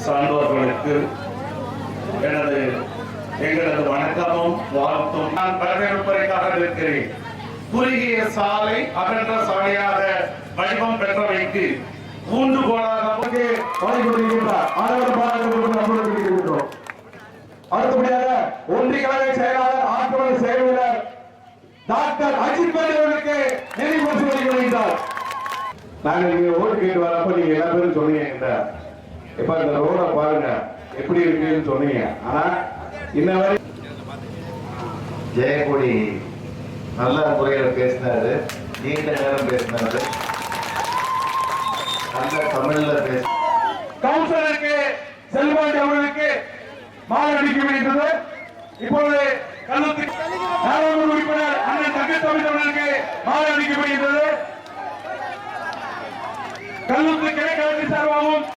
சான்றோர்களுக்கு எங்களது வணக்கமும் வாழ்த்தும். நான் வரவேற்புரைக்காக இருக்கிறேன். குறுகிய சாலை அகன்ற சாலையாக வடிவம் பெற்றவைக்கு ஊன்றுகோலாக அடுத்தபடியாக ஒன்றிய கழக செயலாளர் ஆற்றல் செயலாளர் டாக்டர் அஜித் அவர்களுக்கு நிதி பரிசு வழங்குகிறார். நாங்கள் நீங்க ஓட்டு கேட்டு வரப்ப நீங்க எல்லா பேரும் சொன்னீங்க, இப்ப இந்த ரோட பாருங்க எப்படி இருக்குன்னு சொன்னீங்க. ஆனா இன்னவரை ஜெயக்கொடி நல்ல முறையில் பேசினாரு, நீண்ட நேரம் பேசினாரு, நல்ல தமிழ்ல பேச. கவுன்சிலருக்கு செல்வாண்டி அவர்களுக்கு மாலை அளிக்க வேண்டியது. இப்பொழுது கல்லூரி நாடாளுமன்ற உறுப்பினர் அண்ணன் தங்கத்தமிழ் அவர்களுக்கு மாலை அளிக்க வேண்டியது.